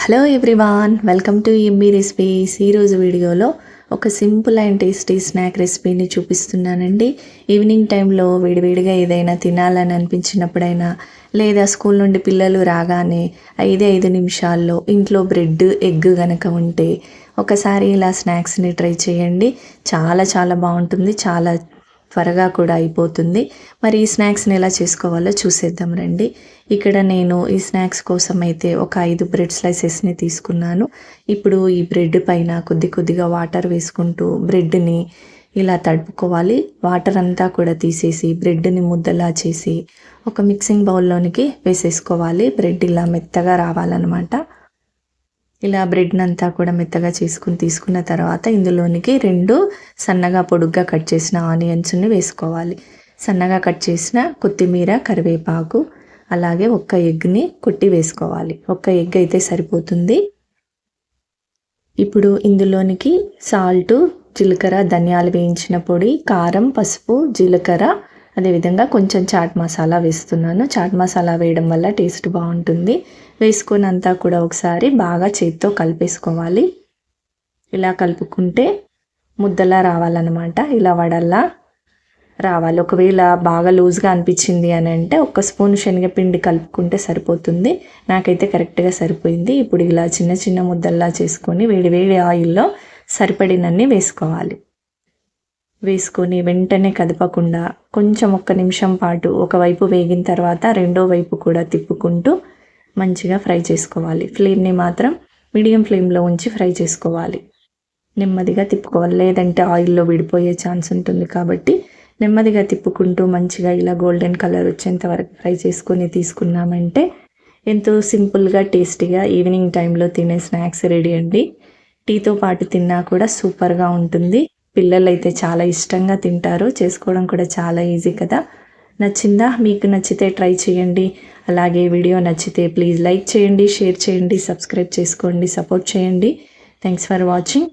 Hello everyone, welcome to Emmy recipes. ఈరోజు వీడియోలో ఒక సింపుల్ అండ్ టేస్టీ స్నాక్ రెసిపీని చూపిస్తున్నానండి. ఈవినింగ్ టైంలో వేడివేడిగా ఏదైనా తినాలని అనిపించినప్పుడైనా, లేదా స్కూల్ నుండి పిల్లలు రాగానే 5 నిమిషాల్లో ఇంట్లో బ్రెడ్ ఎగ్ కనుక ఉంటే ఒకసారి ఇలా స్నాక్స్ని ట్రై చేయండి. చాలా బాగుంటుంది, చాలా త్వరగా కూడా అయిపోతుంది. మరి ఈ స్నాక్స్ని ఎలా చేసుకోవాలో చూసేద్దాం రండి. ఇక్కడ నేను ఈ స్నాక్స్ కోసం అయితే ఒక 5 బ్రెడ్ స్లైసెస్ని తీసుకున్నాను. ఇప్పుడు ఈ బ్రెడ్ పైన కొద్దిగా వాటర్ వేసుకుంటూ బ్రెడ్ని ఇలా తడుపుకోవాలి. వాటర్ అంతా కూడా తీసేసి బ్రెడ్ని ముద్దలా చేసి ఒక మిక్సింగ్ బౌల్లోనికి వేసేసుకోవాలి. బ్రెడ్ ఇలా మెత్తగా రావాలన్నమాట. ఇలా బ్రెడ్ని అంతా కూడా మెత్తగా తీసుకున్న తర్వాత ఇందులోనికి 2 సన్నగా పొడుగ్గా కట్ చేసిన ఆనియన్స్ని వేసుకోవాలి. సన్నగా కట్ చేసిన కొత్తిమీర, కరివేపాకు, అలాగే ఒక్క ఎగ్ని కొట్టి వేసుకోవాలి. ఒక్క ఎగ్ అయితే సరిపోతుంది. ఇప్పుడు ఇందులోనికి సాల్టు, జీలకర్ర, ధనియాలు వేయించిన పొడి, కారం, పసుపు, జీలకర్ర, అదేవిధంగా కొంచెం చాట్ మసాలా వేస్తున్నాను. చాట్ మసాలా వేయడం వల్ల టేస్ట్ బాగుంటుంది. వేసుకున్నంతా కూడా ఒకసారి బాగా చేతితో కలిపేసుకోవాలి. ఇలా కలుపుకుంటే ముద్దలా రావాలన్నమాట. ఇలా వడల్లా రావాలి. ఒకవేళ బాగా లూజ్గా అనిపించింది అని అంటే 1 స్పూన్ శనగపిండి కలుపుకుంటే సరిపోతుంది. నాకైతే కరెక్ట్గా సరిపోయింది. ఇప్పుడు ఇలా చిన్న ముద్దల్లా చేసుకొని వేడి ఆయిల్లో సరిపడినన్ని వేసుకోవాలి. వేసుకొని వెంటనే కదపకుండా కొంచెం 1 నిమిషం పాటు ఒకవైపు వేగిన తర్వాత రెండో వైపు కూడా తిప్పుకుంటూ మంచిగా ఫ్రై చేసుకోవాలి. ఫ్లేమ్ని మాత్రం మీడియం ఫ్లేమ్లో ఉంచి ఫ్రై చేసుకోవాలి. నెమ్మదిగా తిప్పుకోవాలి, లేదంటే ఆయిల్లో విడిపోయే ఛాన్స్ ఉంటుంది. కాబట్టి నెమ్మదిగా తిప్పుకుంటూ మంచిగా ఇలా గోల్డెన్ కలర్ వచ్చేంత వరకు ఫ్రై చేసుకొని తీసుకున్నామంటే ఎంతో సింపుల్గా టేస్టీగా ఈవినింగ్ టైంలో తినే స్నాక్స్ రెడీ అండి. టీతో పాటు తిన్నా కూడా సూపర్గా ఉంటుంది. పిల్లలు అయితే చాలా ఇష్టంగా తింటారు. చేసుకోవడం కూడా చాలా ఈజీ కదా. నచ్చిందా? మీకు నచ్చితే ట్రై చేయండి. అలాగే వీడియో నచ్చితే ప్లీజ్ లైక్ చేయండి, షేర్ చేయండి, సబ్స్క్రైబ్ చేసుకోండి, సపోర్ట్ చేయండి. Thanks for watching.